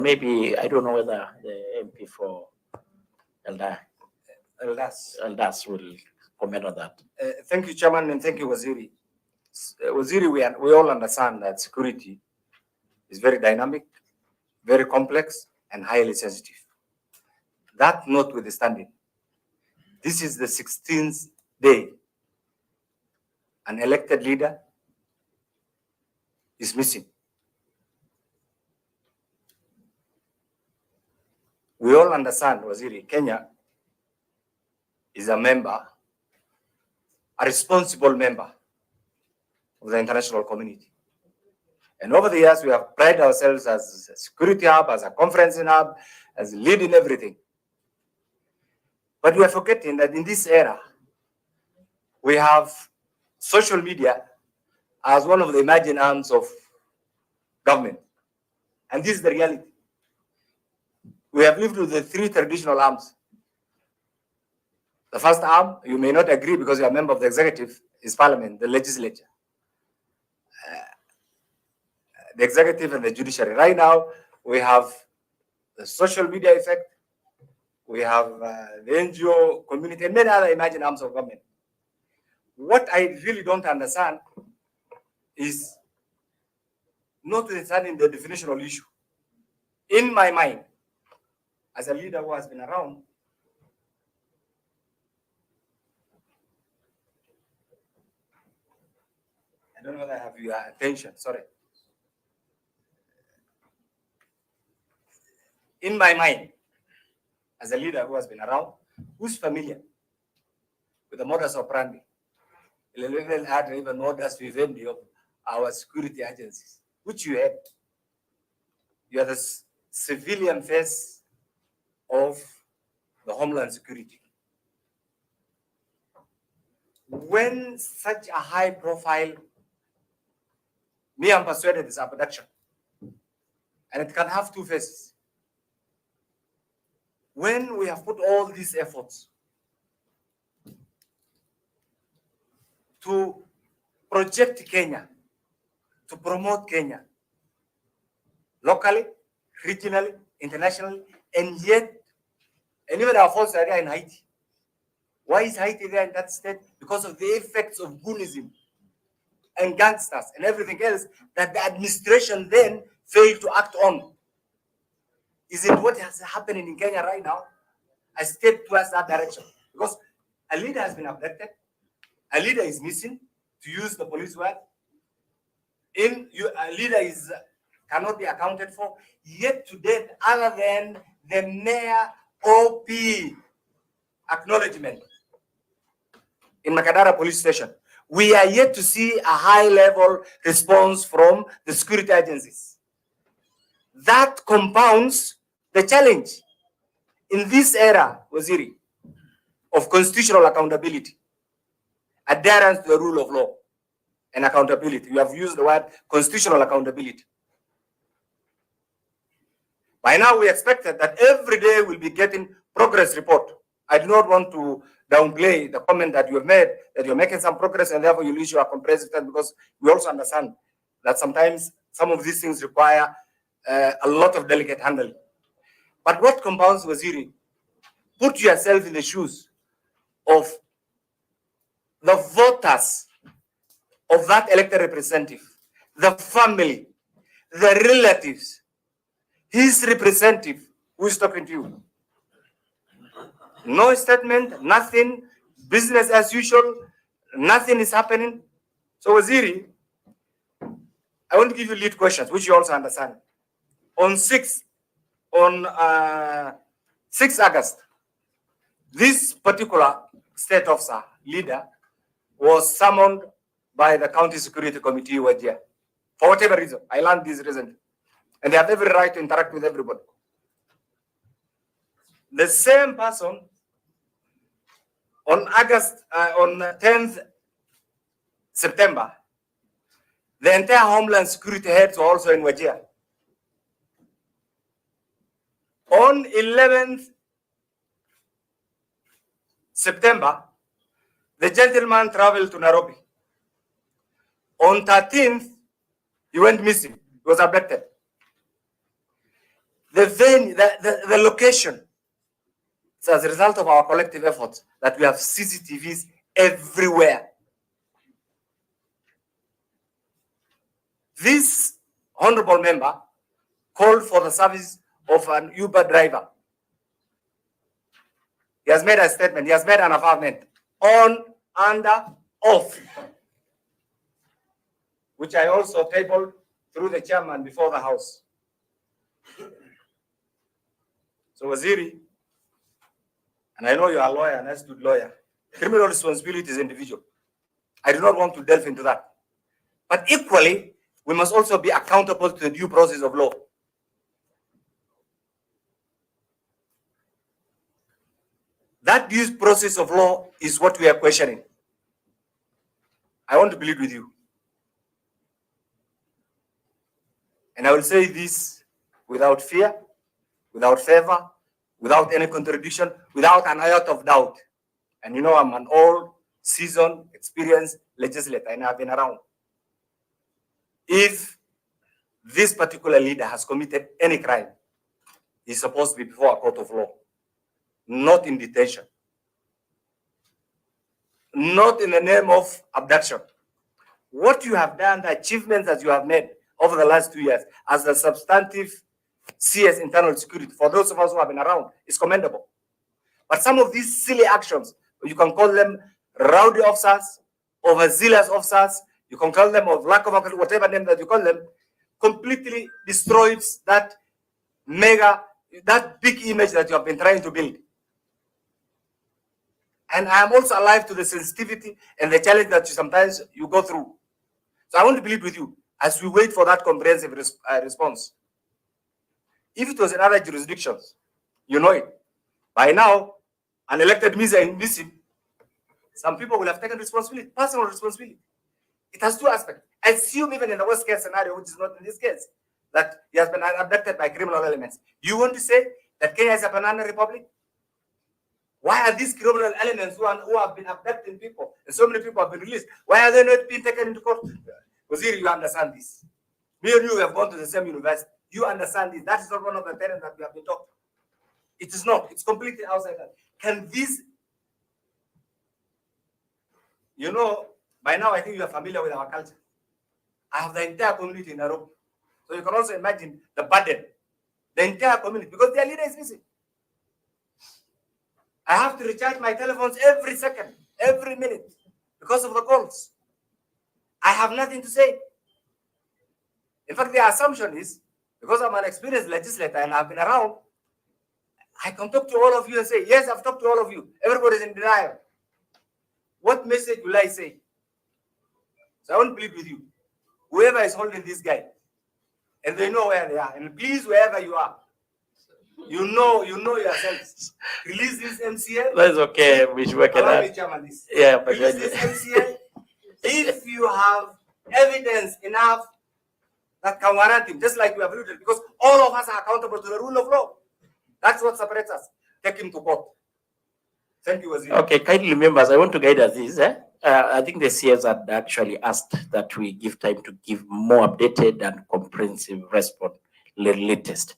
Maybe, I don't know whether the MP for Eldas will comment on that. Thank you, Chairman, and thank you, Waziri. Waziri, we all understand that security is very dynamic, very complex, and highly sensitive. That notwithstanding, this is the 16th day an elected leader is missing. We all understand, Waziri, Kenya is a responsible member of the international community. And over the years, we have prided ourselves as a security hub, as a conferencing hub, as leading everything. But we are forgetting that in this era, we have social media as one of the emerging arms of government. And this is the reality. We have lived with the three traditional arms. The first arm, you may not agree because you are a member of the executive, is parliament, the legislature. The executive and the judiciary. Right now, we have the social media effect, we have the NGO community, and many other emerging arms of government. What I really don't understand is notwithstanding the definitional issue. In my mind, as a leader who has been around, I don't know whether I have your attention, sorry. In my mind, as a leader who has been around, who's familiar with the modus operandi, even modus vivendi of our security agencies, which you had. You are the civilian face of the Homeland Security. When such a high profile, me, I'm persuaded is abduction, and it can have two faces. When we have put all these efforts to project Kenya, to promote Kenya, locally, regionally, internationally, and even our forces are there in Haiti. Why is Haiti there in that state? Because of the effects of goonism and gangsters and everything else that the administration then failed to act on. Is it what is happening in Kenya right now? A step towards that direction. Because a leader has been abducted, a leader is missing, to use the police word. A leader cannot be accounted for, yet to date, other than the mere OP acknowledgement in Makadara police station, we are yet to see a high-level response from the security agencies. That compounds the challenge in this era, Waziri, of constitutional accountability, adherence to the rule of law and accountability. You have used the word constitutional accountability. By now, we expected that every day we'll be getting progress report. I do not want to downplay the comment that you have made, that you're making some progress and therefore you'll issue a comprehensive plan, because we also understand that sometimes some of these things require a lot of delicate handling. But what compounds, Waziri, put yourself in the shoes of the voters of that elected representative, the family, the relatives, his representative who is talking to you. No statement, nothing, business as usual, nothing is happening. So, Waziri, I want to give you lead questions, which you also understand. On 6 August, this particular state officer, leader, was summoned by the County Security Committee Wajir. For whatever reason, I learned this recently. And they have every right to interact with everybody. The same person, on 10th September, the entire Homeland Security heads were also in Wajir. On 11th September, the gentleman traveled to Nairobi. On 13th, he went missing. He was abducted. the venue, the location. It's as a result of our collective efforts that we have CCTVs everywhere. This honorable member called for the service of an Uber driver. He has made a statement, he has made an affirmation on under oath, which I also tabled through the chairman before the House. So Waziri, and I know you are a lawyer, an astute lawyer, criminal responsibility is individual. I do not want to delve into that. But equally, we must also be accountable to the due process of law. That due process of law is what we are questioning. I want to plead with you. And I will say this without fear, without favor, without any contradiction, without an iota of doubt. And you know, I'm an old, seasoned, experienced legislator, and I've been around. If this particular leader has committed any crime, he's supposed to be before a court of law, not in detention, not in the name of abduction. What you have done, the achievements that you have made over the last 2 years as the substantive CS internal security, for those of us who have been around, is commendable. But some of these silly actions, you can call them rowdy officers, overzealous officers, you can call them of lack of whatever name that you call them, completely destroys that big image that you have been trying to build. And I am also alive to the sensitivity and the challenge that sometimes you go through. So I want to plead with you as we wait for that comprehensive response. If it was in other jurisdictions, you know it. By now, an elected missing, some people will have taken responsibility, personal responsibility. It has two aspects. Assume even in the worst case scenario, which is not in this case, that he has been abducted by criminal elements. You want to say that Kenya is a banana republic? Why are these criminal elements who have been abducting people, and so many people have been released, why are they not being taken into court? Waziri, you understand this. Me and you have gone to the same university. You understand this. That is not one of the tenets that we have been taught. It is not. It's completely outside that. Can this, you know, by now I think you are familiar with our culture. I have the entire community in Nairobi. So you can also imagine the burden, the entire community, because their leader is missing. I have to recharge my telephones every second, every minute, because of the calls. I have nothing to say. In fact, the assumption is, because I'm an experienced legislator and I've been around, I can talk to all of you and say, yes, I've talked to all of you. Everybody's in denial. What message will I say? So I want to plead with you. Whoever is holding this guy, and they know where they are, and please, wherever you are, you know yourselves. Release this MCA. That's okay. We should work on that. Yeah, but release this MCA. If you have evidence enough that can warrant him, just like we have alluded, because all of us are accountable to the rule of law. That's what separates us. Take him to court. Thank you, Waziri. Okay, kindly members, I want to guide us this. I think the CS had actually asked that we give time to give more updated and comprehensive response, latest.